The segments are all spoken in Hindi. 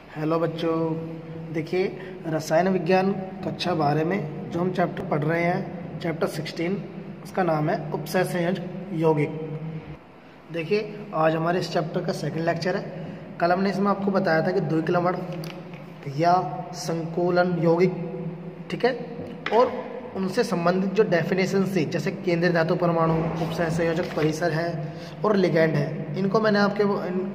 हेलो बच्चों, देखिए रसायन विज्ञान कक्षा 12 में जो हम चैप्टर पढ़ रहे हैं, चैप्टर 16, उसका नाम है उपसय संयोजक यौगिक। देखिए आज हमारे इस चैप्टर का सेकंड लेक्चर है। कल हमने इसमें आपको बताया था कि द्विक्लमण या संकुलन यौगिक, ठीक है, और उनसे संबंधित जो डेफिनेशन थी, जैसे केंद्रीय धातु परमाणु, उपसय संयोजक परिसर है और लिगैंड है, इनको मैंने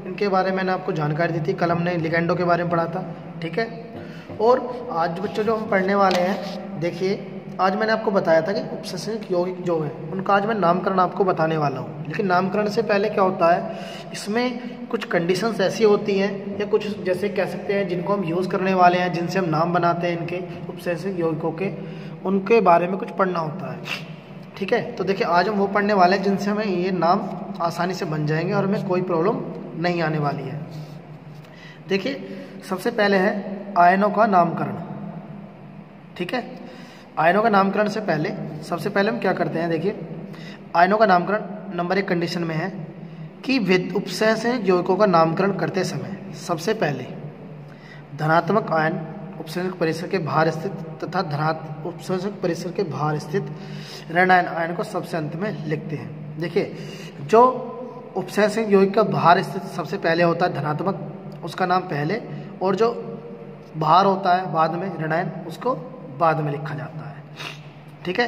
इनके बारे में मैंने आपको जानकारी दी थी। कल हमने लिगैंडों के बारे में पढ़ा था, ठीक है। और आज बच्चों जो हम पढ़ने वाले हैं, देखिए आज मैंने आपको बताया था कि उपसय संयोजक यौगिक जो है उनका आज मैं नामकरण आपको बताने वाला हूँ। लेकिन नामकरण से पहले क्या होता है, इसमें कुछ कंडीशंस ऐसी होती हैं या कुछ जैसे कह सकते हैं जिनको हम यूज़ करने वाले हैं, जिनसे हम नाम बनाते हैं इनके उपसय संयोजक यौगिकों के, उनके बारे में कुछ पढ़ना होता है, ठीक है। तो देखिए आज हम वो पढ़ने वाले हैं जिनसे हमें ये नाम आसानी से बन जाएंगे और हमें कोई प्रॉब्लम नहीं आने वाली है। देखिए सबसे पहले है आयनों का नामकरण, ठीक है। आयनों का नामकरण से पहले सबसे पहले हम क्या करते हैं, देखिए आयनों का नामकरण नंबर 1 कंडीशन में है कि उपसय संयोजक यौगिकों का नामकरण करते समय सबसे पहले धनात्मक आयन उपसंयोजक परिसर के बाहर स्थित तथा धनात्मक उपसंयोजक परिसर के बाहर स्थित ऋणायन आयन को सबसे अंत में लिखते हैं। देखिए जो उपसय संयोजक यौगिक का बाहर स्थित सबसे पहले होता है धनात्मक, उसका नाम पहले, और जो बाहर होता है बाद में ऋणायन, उसको बाद में लिखा जाता है, ठीक है।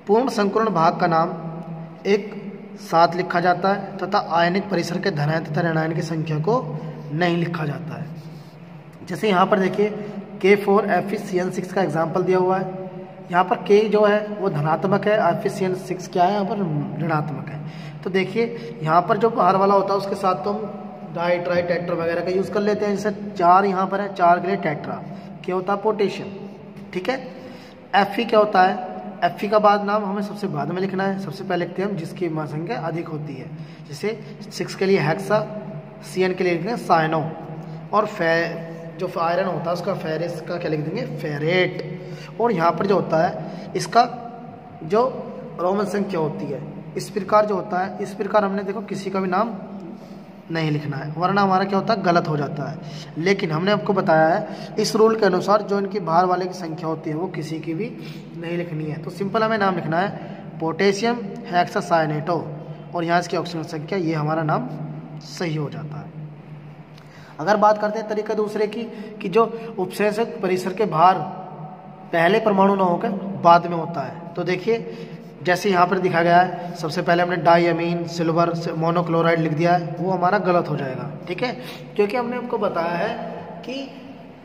पूर्ण संकुलन भाग का नाम एक साथ लिखा जाता है तथा आयनिक परिसर के धनायन तथा ऋणायन की संख्या को नहीं लिखा जाता है। जैसे यहाँ पर देखिए K4Fe(CN6) का एग्जाम्पल दिया हुआ है। यहाँ पर K जो है वो धनात्मक है, Fe(CN6) क्या है यहाँ पर ऋणात्मक है। तो देखिए यहाँ पर जो बाहर वाला होता है उसके साथ तो हम डाई ट्राई टेट्रा वगैरह का यूज़ कर लेते हैं। जैसे 4 यहाँ पर है, 4 के लिए टेट्रा, क्या होता है पोटेशियम, ठीक है। Fe क्या होता है, Fe का बाद नाम हमें सबसे बाद में लिखना है, सबसे पहले लिखते हैं हम जिसकी संख्या अधिक होती है। जैसे 6 के लिए हेक्सा, Cn के लिए लिखते हैं साइनो, और जो आयरन होता है उसका फेरिस का क्या लिख देंगे, फेरेट। और यहाँ पर जो होता है इसका जो रोमन संख्या होती है, इस प्रकार जो होता है, इस प्रकार हमने देखो किसी का भी नाम नहीं लिखना है, वरना हमारा क्या होता है गलत हो जाता है। लेकिन हमने आपको बताया है इस रूल के अनुसार जो इनकी बाहर वाले की संख्या होती है वो किसी की भी नहीं लिखनी है। तो सिंपल हमें नाम लिखना है पोटेशियम हेक्सासाइनेटो, और यहाँ इसकी ऑक्सीजन संख्या, ये हमारा नाम सही हो जाता है। अगर बात करते हैं तरीका दूसरे की, कि जो उपसंयोजक परिसर के बाहर पहले परमाणु न होकर बाद में होता है, तो देखिए जैसे यहाँ पर दिखा गया है, सबसे पहले हमने डाईअमीन सिल्वर मोनोक्लोराइड लिख दिया है, वो हमारा गलत हो जाएगा, ठीक है। क्योंकि हमने आपको बताया है कि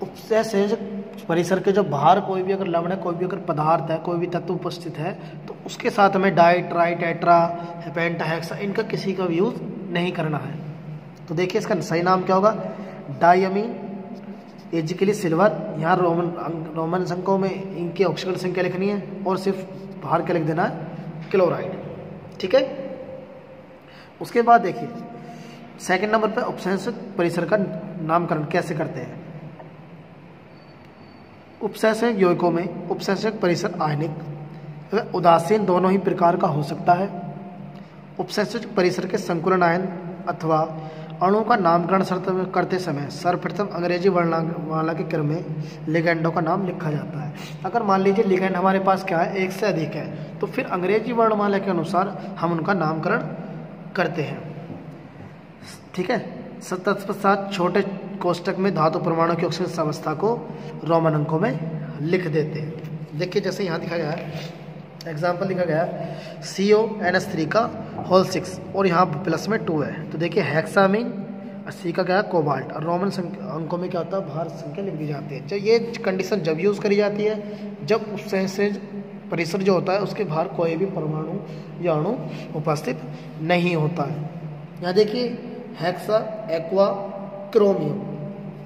उपसय संयोजक परिसर के जो बाहर कोई भी अगर लवण है, कोई भी अगर पदार्थ है, कोई भी तत्व उपस्थित है, तो उसके साथ हमें डाई ट्राई टेट्रा पेंटाहेक्सा इनका किसी का भी यूज़ नहीं करना है। तो देखिए इसका सही नाम क्या होगा, डाईअमीन, एज के लिए सिल्वर, यहाँ रोमन अंकों में इनकी ऑक्सीजन संख्या लिखनी है और सिर्फ बाहर क्या लिख देना है, क्लोराइड, ठीक है। उसके बाद देखिए सेकंड नंबर पे उपसंयोजक परिसर का नामकरण कैसे करते हैं। उपसय संयोजक यौगिकों में उपसंयोजक परिसर आयनिक उदासीन दोनों ही प्रकार का हो सकता है। उपसंयोजक परिसर के संकुलन आयन अथवा अणु का नामकरण करते समय सर्वप्रथम अंग्रेजी वर्णमाला के क्रम में लिगैंडों का नाम लिखा जाता है। अगर मान लीजिए लिगैंड हमारे पास क्या है, एक से अधिक है, तो फिर अंग्रेजी वर्णमाला के अनुसार हम उनका नामकरण करते हैं, ठीक है। तत्पश्चात छोटे कोष्टक में धातु परमाणु की ऑक्सीजन अवस्था को रोमन अंकों में लिख देते हैं। देखिए जैसे यहाँ दिखा गया है, एग्जाम्पल लिखा गया है CONH3 का होल 6 और यहाँ प्लस में 2 है, तो देखिए हेक्सामीन, C का क्या है कोबाल्ट, और रोमन अंकों में क्या होता है बाहर संख्या लिख दी जाती है। ये कंडीशन जब यूज़ करी जाती है जब उपसंयोजक परिसर जो होता है उसके बाहर कोई भी परमाणु या अणु उपस्थित नहीं होता है। यहाँ देखिए हेक्सा एक्वा क्रोमियम,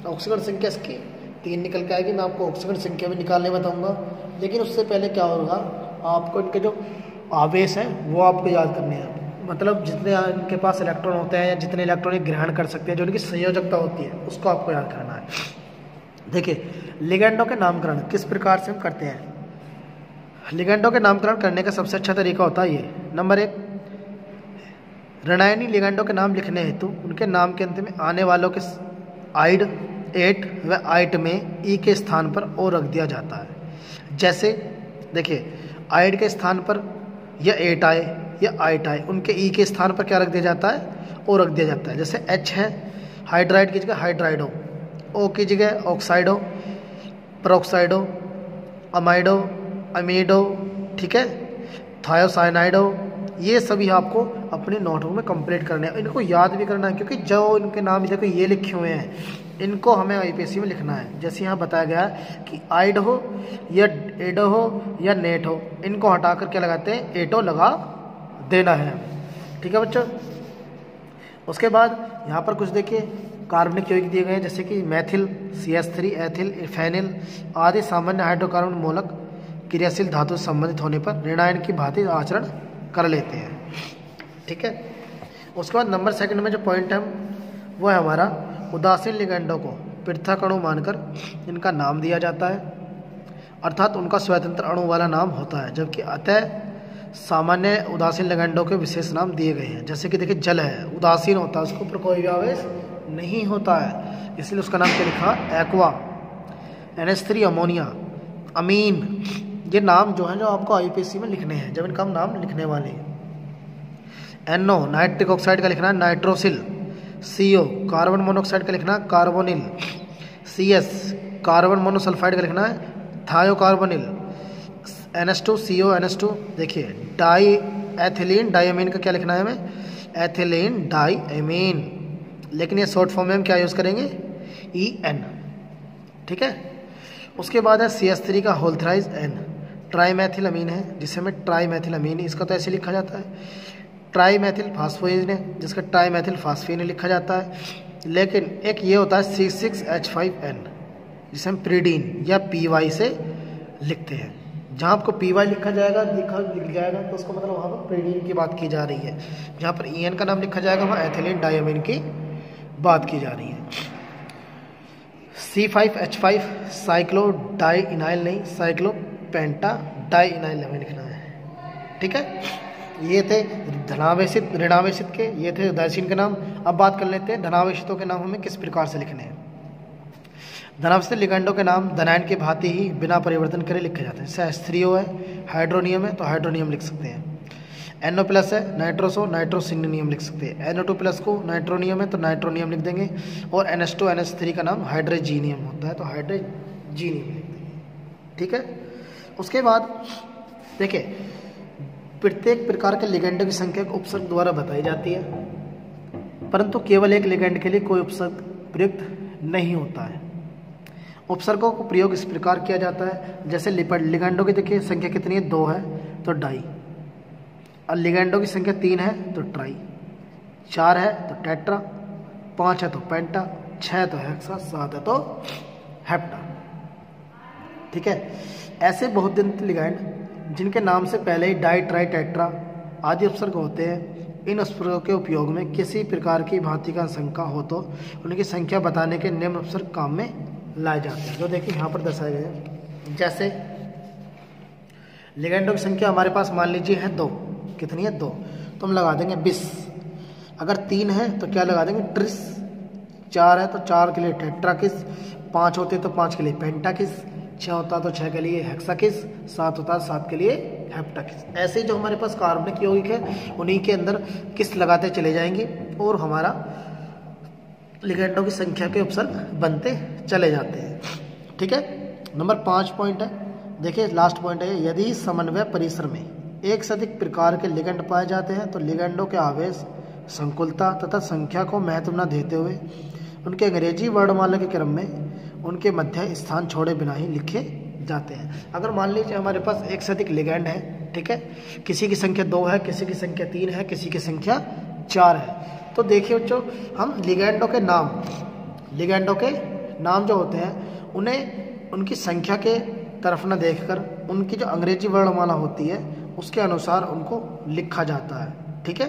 ऑक्सीजन संख्या इसकी 3 निकल के आएगी। मैं आपको ऑक्सीजन संख्या भी निकालने बताऊँगा, लेकिन उससे पहले क्या होगा, आपको इनके जो आवेश हैं वो आपको याद करने हैं। मतलब जितने इनके पास इलेक्ट्रॉन होते हैं या जितने इलेक्ट्रॉन ग्रहण कर सकते हैं, जो इनकी संयोजकता होती है उसको आपको याद करना है। देखिए लिगैंडों के नामकरण किस प्रकार से हम करते हैं। लिगैंडों के नामकरण करने का सबसे अच्छा तरीका होता है ये, नंबर 1 ऋणायनी लिगैंडों के नाम लिखने हेतु उनके नाम के अंत में आने वालों के आइड एट व आइट में ई के स्थान पर ओ रख दिया जाता है। जैसे देखिए आइट के स्थान पर या एट आए या आइट आए, उनके ई के स्थान पर क्या रख दिया जाता है, ओ रख दिया जाता है। जैसे एच है हाइड्राइड की जगह हाइड्राइडो, ओ की जगह ऑक्साइडो, पेरोक्साइडो, अमाइडो, अमीडो, ठीक है, थायोसाइनाइडो। ये सभी आपको अपने नोटबुक में कंप्लीट करने हैं, इनको याद भी करना है क्योंकि जो इनके नाम देखो ये लिखे हुए हैं इनको हमें आईपीएससी में लिखना है। जैसे यहाँ बताया गया है कि आइड हो या एडो हो या नेट हो, इनको हटाकर क्या लगाते हैं, एटो लगा देना है। ठीक है बच्चों। उसके बाद यहाँ पर कुछ देखिए कार्बनिक यौगिक दिए गए हैं, जैसे कि मैथिल, CH3, एथिल, फेनिल आदि सामान्य हाइड्रोकार्बन मूलक क्रियाशील धातु से संबंधित होने पर ऋणायन की भांति आचरण कर लेते हैं। ठीक है। उसके बाद नंबर सेकंड में जो पॉइंट है वो है हमारा उदासीन लिगेंडों को पृथक अणु मानकर इनका नाम दिया जाता है, अर्थात उनका स्वतंत्र अणु वाला नाम होता है, जबकि अतः सामान्य उदासीन लिगेंडों के विशेष नाम दिए गए हैं। जैसे कि देखिए जल है, उदासीन होता है, उसके ऊपर कोई भी आवेश नहीं होता है, इसलिए उसका नाम क्या लिखा, एक्वा। NH3 अमोनिया, अमीन, ये नाम जो है जो आपको आईपीएससी में लिखने हैं जब इनका हम नाम लिखने वाले हैं। NO नाइट्रिक ऑक्साइड का लिखना है नाइट्रोसिल, CO कार्बन मोनोऑक्साइड का लिखना है कार्बोनिल, CS कार्बन मोनोसल्फाइड का लिखना है थायोकार्बोनिल, NH2 CO NH2 देखिए डाई एथिलीन डाइअमीन का क्या लिखना है हमें, एथिलीन डाइअमीन, लेकिन ये शॉर्ट फॉर्म में हम क्या यूज़ करेंगे, EN। ठीक है। उसके बाद है CH3 का होल थ्राइज N, ट्राईमेथिल अमीन है जिसे हमें ट्राईमेथिल अमीन, इसका तो ऐसे लिखा जाता है। ट्राईमेथिल फास्फोइज है जिसका ट्राईमेथिल फास्फीन लिखा जाता है, लेकिन एक ये होता है C6H5N जिसे हम प्रीडीन या PY से लिखते हैं। जहाँ आपको PY लिख जाएगा तो उसका मतलब वहाँ पर प्रीडीन की बात की जा रही है, जहाँ पर EN का नाम लिखा जाएगा वहाँ एथिलीन डाइअमीन की बात की जा रही है। C5H5 साइक्लो डाई इनाइल नहीं, साइक्लो पेंटा डाई इनाइल हमें लिखना है। ठीक है। ये थे धनावेशित ऋणावेशित के, ये थे उदासीन के नाम। अब बात कर लेते हैं धनावेशितों के नाम हमें किस प्रकार से लिखने हैं। धनावेशित लिगेंडों के नाम धनायन की भांति ही बिना परिवर्तन करे लिखे जाते हैं। जैसे H3O है, हाइड्रोनियम है तो हाइड्रोनियम लिख सकते हैं। NO+ है नाइट्रोसो, नाइट्रोसिनियम लिख सकते हैं। NO2+ को नाइट्रोनियम है तो नाइट्रोनियम लिख देंगे, और NH2 NH3 का नाम हाइड्रोजीनियम होता है तो हाइड्रोजीनियम लिख देंगे। ठीक है। उसके बाद देखिए प्रत्येक प्रकार के लिगेंडों की संख्या उपसर्ग द्वारा बताई जाती है, परंतु केवल एक लिगेंड के लिए कोई उपसर्ग प्रयुक्त नहीं होता है। उपसर्गों को प्रयोग इस प्रकार किया जाता है, जैसे लिगेंडों की देखिए संख्या कितनी है, 2 है तो डाई, और लिगेंडों की संख्या 3 है तो ट्राई, 4 है तो टेट्रा, 5 है तो पेंटा, 6 है तो हेक्सा, 7 है तो हेप्टा। ठीक है। ऐसे बहुदंत लिगेंड जिनके नाम से पहले ही डाई ट्राई टेट्रा आदि उपसर्ग होते हैं, इन उपसर्गों के उपयोग में किसी प्रकार की भांति का शंका हो तो उनकी संख्या बताने के निम्न उपसर्ग काम में लाए जाते हैं, जो देखिए यहाँ पर दर्शाए गए हैं। जैसे लिगेंडों की संख्या हमारे पास मान लीजिए है 2, कितनी है 2, तो हम लगा देंगे 20। अगर 3 है तो क्या लगा देंगे ट्रिस, 4 है तो 4 के लिए टेट्राकिस, 5 होते तो 5 के लिए पेंटाकिस, 6 होता तो 6 के लिए हेक्साकिस, 7 होता 7 के लिए हेप्टाकिस। ऐसे जो हमारे पास कार्बनिक यौगिक है उन्हीं के अंदर किस लगाते चले जाएंगे और हमारा लिगेंडों की संख्या के उपसर्ग बनते चले जाते हैं। ठीक है। नंबर 5 पॉइंट है, देखिए लास्ट पॉइंट है, यदि समन्वय परिसर में एक से अधिक प्रकार के लिगेंड पाए जाते हैं तो लिगेंडों के आवेश, संकुलता तथा संख्या को महत्व न देते हुए उनके अंग्रेजी वर्णमाला के क्रम में उनके मध्य स्थान छोड़े बिना ही लिखे जाते हैं। अगर मान लीजिए हमारे पास एक से अधिक लिगेंड है, ठीक है, किसी की संख्या 2 है, किसी की संख्या 3 है, किसी की संख्या 4 है, तो देखिए बच्चों हम लिगेंडों के नाम जो होते हैं उन्हें उनकी संख्या के तरफ न देखकर उनकी जो अंग्रेजी वर्णमाला होती है उसके अनुसार उनको लिखा जाता है। ठीक है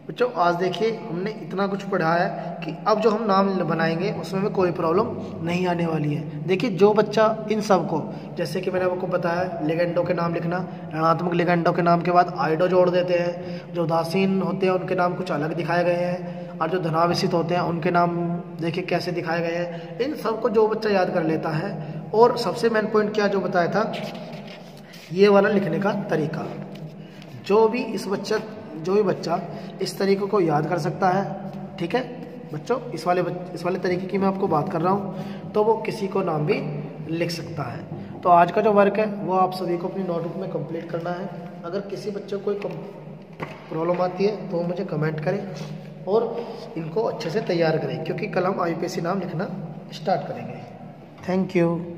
बच्चों, आज देखिए हमने इतना कुछ पढ़ा है कि अब जो हम नाम बनाएंगे उसमें भी कोई प्रॉब्लम नहीं आने वाली है। देखिए जो बच्चा इन सब को, जैसे कि मैंने आपको बताया लिगेंडों के नाम लिखना, ऋणात्मक लिगेंडों के नाम के बाद आइडो जोड़ देते हैं, जो उदासीन होते हैं उनके नाम कुछ अलग दिखाए गए हैं, और जो धनावेशित होते हैं उनके नाम देखिए कैसे दिखाए गए हैं। इन सबको जो बच्चा याद कर लेता है, और सबसे मेन पॉइंट क्या जो बताया था, ये वाला लिखने का तरीका, जो भी बच्चा इस तरीके को याद कर सकता है, ठीक है बच्चों, इस वाले तरीके की मैं आपको बात कर रहा हूँ, तो वो किसी को नाम भी लिख सकता है। तो आज का जो वर्क है वो आप सभी को अपनी नोटबुक में कंप्लीट करना है। अगर किसी बच्चे को कोई प्रॉब्लम आती है तो मुझे कमेंट करें और इनको अच्छे से तैयार करें, क्योंकि कल हम IUPAC नाम लिखना स्टार्ट करेंगे। Thank you.